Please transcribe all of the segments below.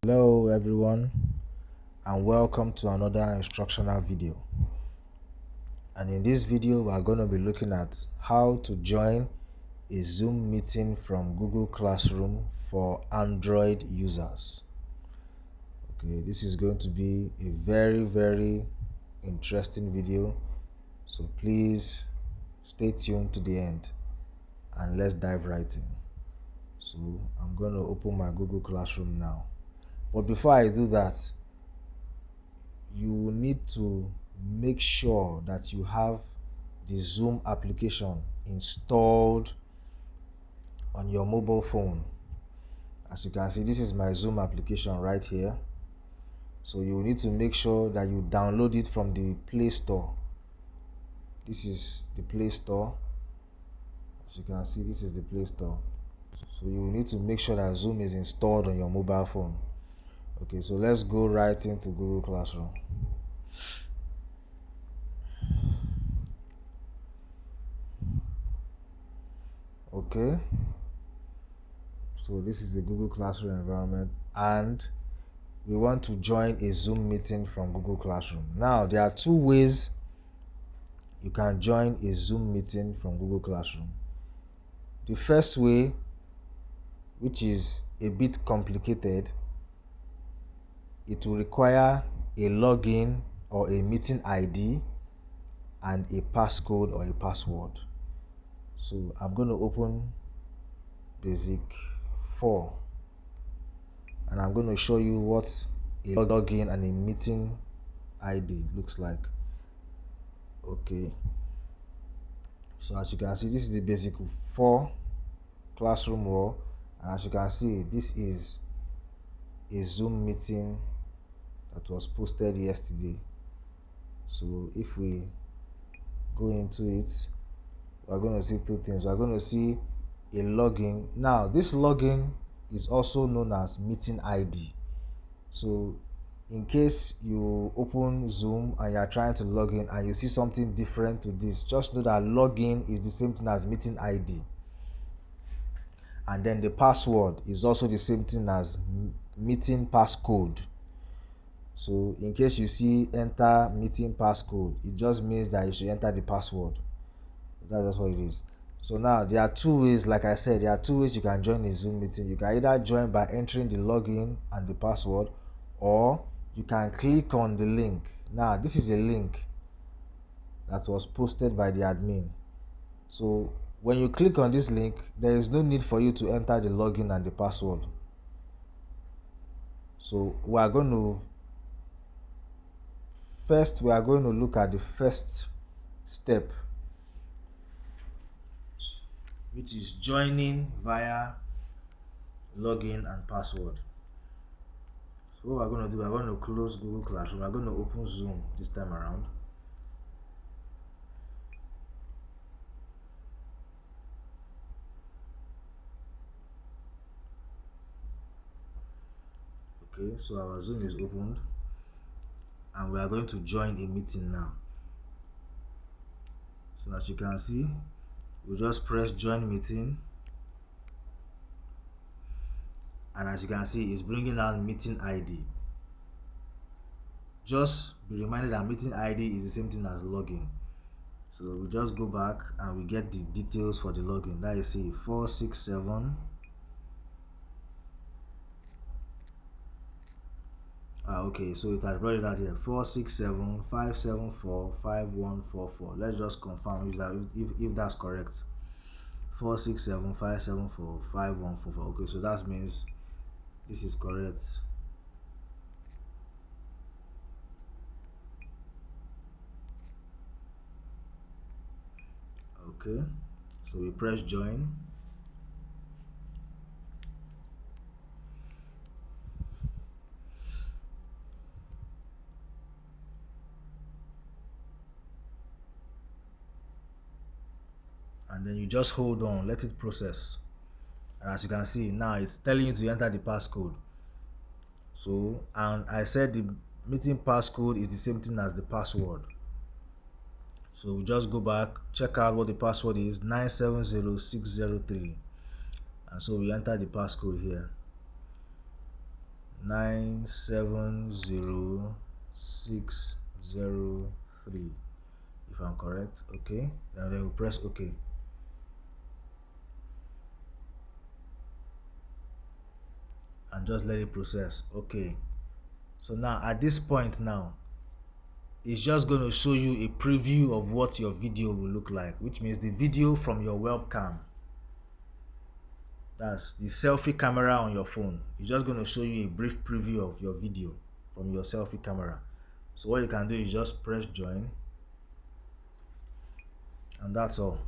Hello everyone, and welcome to another instructional video. And in this video we are going to be looking at how to join a Zoom meeting from Google Classroom for Android users. Okay, this is going to be a very interesting video, so please stay tuned to the end and let's dive right in. So I'm going to open my Google Classroom now, but before I do that, you will need to make sure that you have the Zoom application installed on your mobile phone. As you can see, this is my Zoom application right here. So you need to make sure that you download it from the Play Store. This is the Play Store. As you can see, this is the Play Store. So you need to make sure that Zoom is installed on your mobile phone. Okay, so let's go right into Google Classroom. Okay, so this is the Google Classroom environment, and we want to join a Zoom meeting from Google Classroom. Now, there are two ways you can join a Zoom meeting from Google Classroom. The first way, which is a bit complicated, it will require a login or a meeting ID and a passcode or a password. So I'm going to open Basic 4 and I'm going to show you what a login and a meeting ID looks like. Okay, so as you can see, this is the Basic 4 Classroom Raw, and as you can see, this is a Zoom meeting that was posted yesterday. So if we go into it, we're going to see two things. We're going to see a login. Now, this login is also known as meeting ID. So in case you open Zoom and you are trying to log in and you see something different to this, just know that login is the same thing as meeting ID, and then the password is also the same thing as meeting passcode. So in case you see enter meeting passcode, it just means that you should enter the password. That's just what it is. So now there are two ways. Like I said, there are two ways you can join a Zoom meeting. You can either join by entering the login and the password, or you can click on the link. Now this is a link that was posted by the admin. So when you click on this link, there is no need for you to enter the login and the password. So we are going to look at the first step, which is joining via login and password. So what we're going to do, we're going to close Google Classroom. We're going to open Zoom this time around. Okay, so our Zoom is opened and we are going to join a meeting now. So as you can see, we just press join meeting, and as you can see, it's bringing out meeting ID. Just be reminded that meeting ID is the same thing as login. So we just go back and we get the details for the login. That is 467. Okay, so it has brought it out here, 467-574-5144. Let's just confirm if that's correct. 467-574-5144. Okay, so that means this is correct. Okay, so we press join. And then you just hold on, let it process. And as you can see, now it's telling you to enter the passcode. So, and I said the meeting passcode is the same thing as the password. So we just go back, check out what the password is, 970603. And so we enter the passcode here, 970603, if I'm correct. Okay, and then we press OK. And just let it process. Okay, so now at this point now, it's just going to show you a preview of what your video will look like, which means the video from your webcam, that's the selfie camera on your phone. It's just going to show you a brief preview of your video from your selfie camera. So what you can do is just press join, and that's all.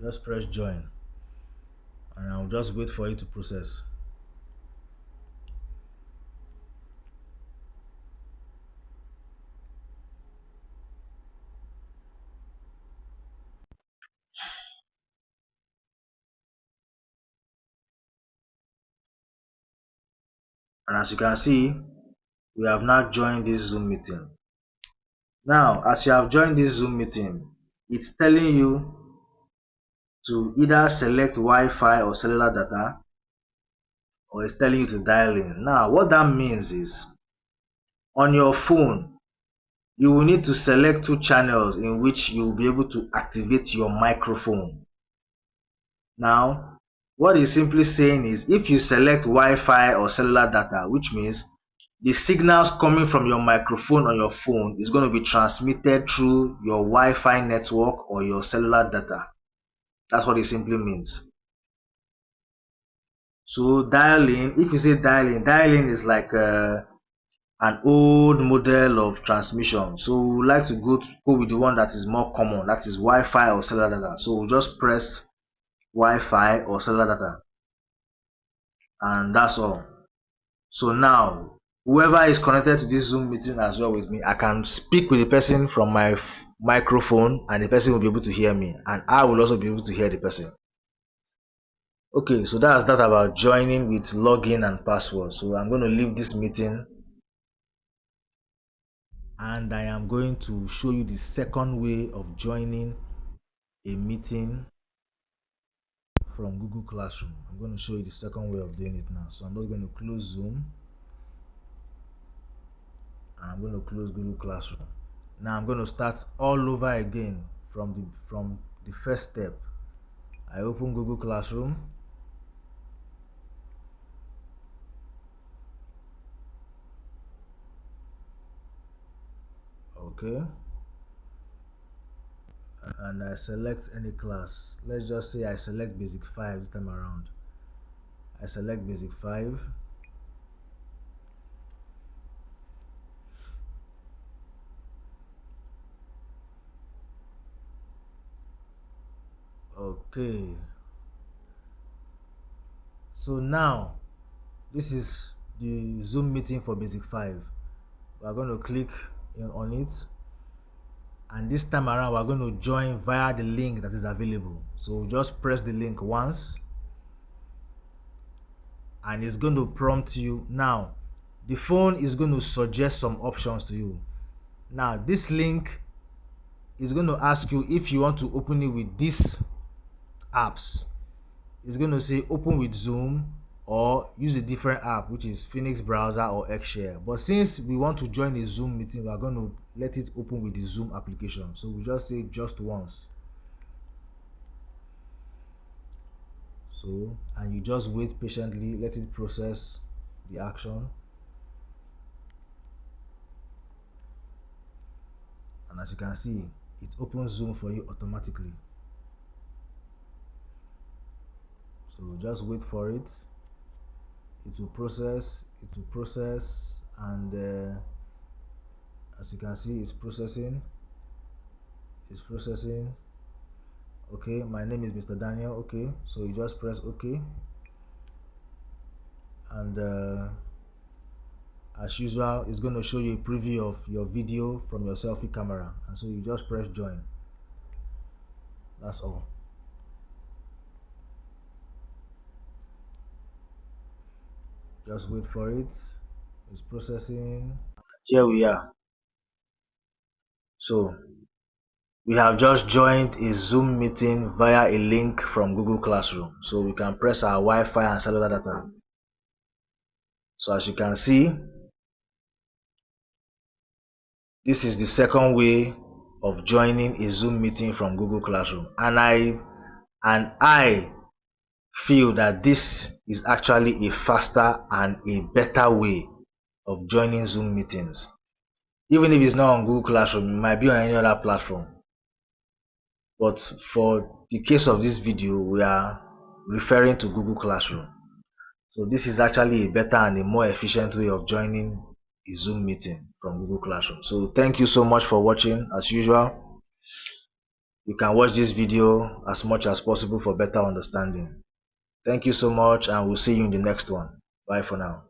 Just press join, and I'll just wait for it to process. And as you can see, we have now joined this Zoom meeting. Now, as you have joined this Zoom meeting, it's telling you to either select Wi-Fi or cellular data, or it's telling you to dial in. Now, what that means is, on your phone, you will need to select two channels in which you will be able to activate your microphone. Now, what it's simply saying is, if you select Wi-Fi or cellular data, which means the signals coming from your microphone on your phone is going to be transmitted through your Wi-Fi network or your cellular data. That's what it simply means. So dial-in, if you say dial-in is like an old model of transmission. So we would like to go with the one that is more common, that is Wi-Fi or cellular data. So we'll just press Wi-Fi or cellular data, and that's all. So now, whoever is connected to this Zoom meeting as well with me, I can speak with the person from my microphone, and the person will be able to hear me, and I will also be able to hear the person. Okay, so that's that about joining with login and password. So I'm going to leave this meeting, and I am going to show you the second way of joining a meeting from Google Classroom. I'm going to show you the second way of doing it now. So I'm just going to close Zoom, and I'm going to close Google Classroom. Now I'm going to start all over again from the first step. I open Google Classroom. Okay, and I select any class. Let's just say I select Basic 5 this time around. I select Basic 5. Okay, so now this is the Zoom meeting for Basic 5. We're going to click on it, and this time around we're going to join via the link that is available. So just press the link once, and it's going to prompt you. Now the phone is going to suggest some options to you. Now this link is going to ask you if you want to open it with these apps. It's going to say open with Zoom or use a different app, which is Phoenix Browser or Xshare. But since we want to join a Zoom meeting, we are going to let it open with the Zoom application. So we just say just once. So, and you just wait patiently, let it process the action. And as you can see, it opens Zoom for you automatically. So just wait for it. It will process, and as you can see, it's processing. Okay, my name is Mr. Daniel. Okay, so you just press OK, and as usual, it's going to show you a preview of your video from your selfie camera, and so you just press join. That's all. Just wait for it. It's processing. Here we are. So we have just joined a Zoom meeting via a link from Google Classroom. So we can press our Wi-Fi and cellular data. So as you can see, this is the second way of joining a Zoom meeting from Google Classroom. And I feel that this is actually a faster and a better way of joining Zoom meetings. Even if it's not on Google Classroom, it might be on any other platform. But for the case of this video, we are referring to Google Classroom. So this is actually a better and a more efficient way of joining a Zoom meeting from Google Classroom. So thank you so much for watching. As usual, you can watch this video as much as possible for better understanding. Thank you so much, and we'll see you in the next one. Bye for now.